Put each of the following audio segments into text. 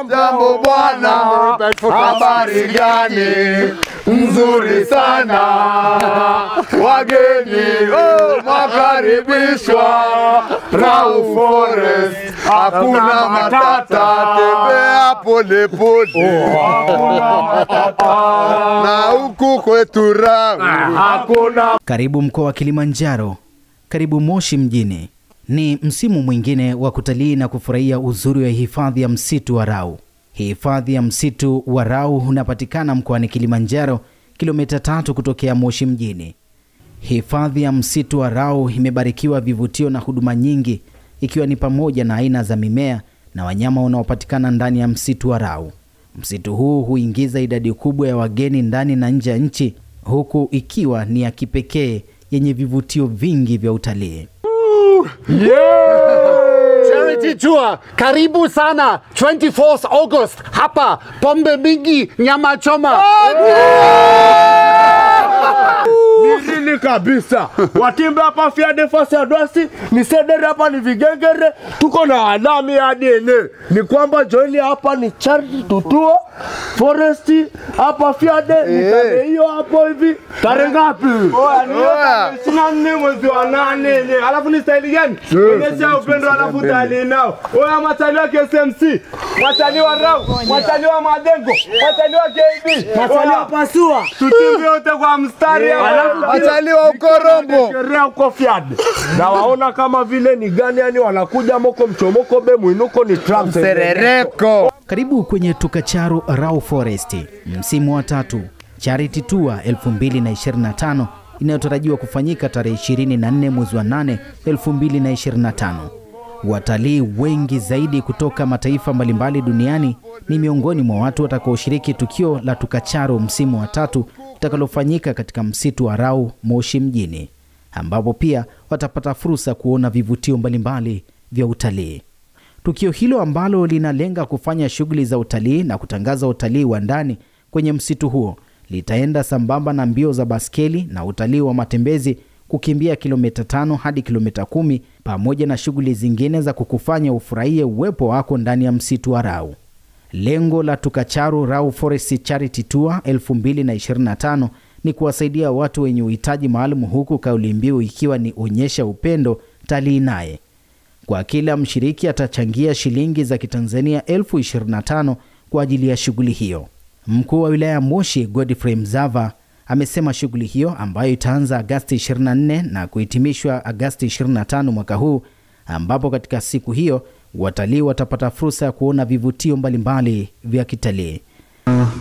Jambo bwana, habari gani? Nzuri sana. Wageni makaribishwa Rau Forest. Hakuna matata, tembea pole pole. Hakuna matata. Na huku kwetu Rau hakuna. Karibu mkoa wa Kilimanjaro, karibu Moshi mjini. Ni msimu mwingine wa kutalii na kufurahia uzuri wa hifadhi ya msitu wa Rau. Hifadhi ya msitu wa Rau unapatikana mkoani Kilimanjaro, kilomita 3 kutokea Moshi mjini. Hifadhi ya msitu wa Rau imebarikiwa vivutio na huduma nyingi, ikiwa ni pamoja na aina za mimea na wanyama wanaopatikana ndani ya msitu wa Rau. Msitu huu huingiza idadi kubwa ya wageni ndani na nje ya nchi, huku ikiwa ni ya kipekee yenye vivutio vingi vya utalii. Charity Tour, karibu sana. 24th August, hapa pombe mingi, nyama choma. Nini kabisa. Watimbe hapa fia defasi adwasi, ni sedere hapa ni vigengere, tuko na alami hadi ene. Ni kwamba joini hapa ni Charity Tour Foresti, hapa fiade, ni tarehe hiyo hapo hivi. Tarehe ngapi? Sina nne mwezi wa 8. Alafu ni style gani? Onyesha upendo alafu tali nao. Oya matali wa KSMC, matali wa Rau, matali wa Madengo, matali wa KB, matali wa Pasua. Tutimbe yote kwa mstari. Matali wa Ukorombo. Sherehe uko fiade. Na waona kama vile ni gani, yani wanakuja moko mchomoko be muinuko ni trap serereko. Karibu kwenye Tukacharu Rau Forest, msimu wa 3, Charity Tour 2025 inayotarajiwa kufanyika tarehe 24 mwezi wa 8 2025. Watalii wengi zaidi kutoka mataifa mbalimbali duniani ni miongoni mwa watu watakaoshiriki tukio la Tukacharu msimu wa 3 litakalofanyika katika msitu wa Rau Moshi mjini, ambapo pia watapata fursa kuona vivutio mbalimbali vya utalii. Tukio hilo ambalo linalenga kufanya shughuli za utalii na kutangaza utalii wa ndani kwenye msitu huo litaenda sambamba na mbio za baskeli na utalii wa matembezi, kukimbia kilomita 5 hadi kilomita 10, pamoja na shughuli zingine za kukufanya ufurahie uwepo wako ndani ya msitu wa Rau. Lengo la Tukacharu Rau Forest Charity Tour 2025 ni kuwasaidia watu wenye uhitaji maalum, huku kauli mbiu ikiwa ni onyesha upendo, talii naye. Kwa kila mshiriki atachangia shilingi za Kitanzania 25,000 kwa ajili ya shughuli hiyo. Mkuu wa wilaya Moshi Godfrey Mzava amesema shughuli hiyo ambayo itaanza Agosti 24 na kuhitimishwa Agosti 25 mwaka huu, ambapo katika siku hiyo watalii watapata fursa ya kuona vivutio mbalimbali vya kitalii.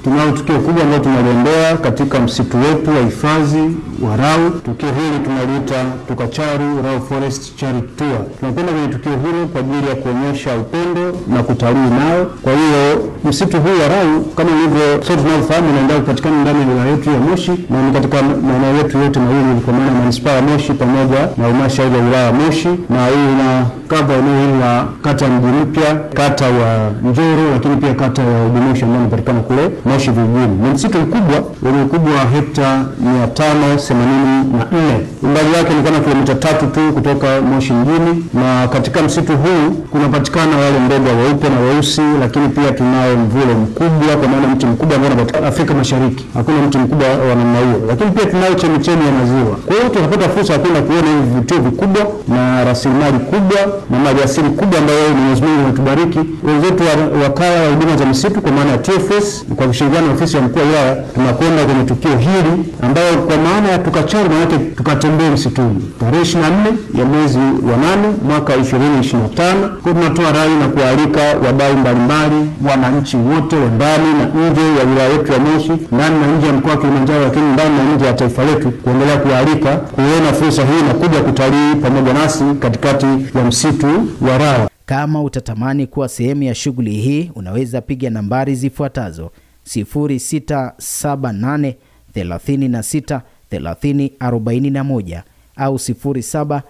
Tunao tukio kubwa ambalo tunaliendea katika msitu wetu wa hifadhi wa Rau. Tukio hili tunaliita Tukacharu Rau Forest Charity Tour. Tunapenda kwenye tukio hilo kwa ajili ya kuonyesha upendo na kutalii nao. Kwa hiyo msitu huu wa Rau kama ilivyo sote tunaofahamu unaendelea kupatikana ndani ya wilaya yetu ya Moshi na ni katika maeneo yetu yote mawili, kwa maana manispaa ya Moshi pamoja na halmashauri ya wilaya ya Moshi, na hii ina cover eneo hili la kata ya Mji Mpya, kata ya Njoro, lakini pia kata ya Udumisha ambayo inapatikana kule Moshi vijijini. Ni msitu mkubwa wenye ukubwa wa hekta 584. Umbali wake ni kama kilomita 3 tu kutoka Moshi mjini, na katika msitu huu kunapatikana wale ndege weupe na weusi, lakini pia tunao mvule mkubwa, kwa maana mti mkubwa ambao unapatikana Afrika Mashariki. Hakuna mti mkubwa wa namna hiyo. Lakini pia tunao chemichemi ya maziwa. Kwa hiyo tunapata fursa ya kwenda kuona hivi vivutio vikubwa na rasilimali kubwa na maliasili kubwa ambayo Mwenyezi Mungu ametubariki. Wenzetu wakala wa huduma za misitu kwa maana ya TFS kwa kushirikiana na ofisi ya mkuu wa wilaya tunakwenda kwenye tukio hili ambayo kwa maana ya Tukacharu maana tukatembea msituni tarehe 24 ya mwezi wa 8 mwaka 2025. Kwa tunatoa rai na kualika wadau mbalimbali, wananchi wote wa ndani na nje ya wilaya yetu ya Moshi, ndani na nje ya mkoa wa Kilimanjaro, lakini ndani na nje ya taifa letu, kuendelea kualika kuona fursa hii na kuja kutalii pamoja nasi katikati ya msitu wa Rau. Kama utatamani kuwa sehemu ya shughuli hii, unaweza piga nambari zifuatazo: 0678 36 30 41 au 0717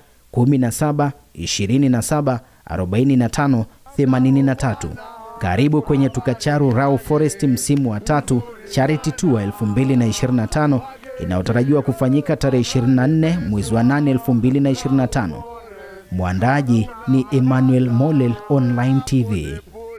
27 45 83. Karibu kwenye Tukacharu Rau Forest msimu wa 3 Charity Tour 2025 inayotarajiwa kufanyika tarehe 24 mwezi wa 8 2025. Mwandaji ni Emmanuel Molel Online TV.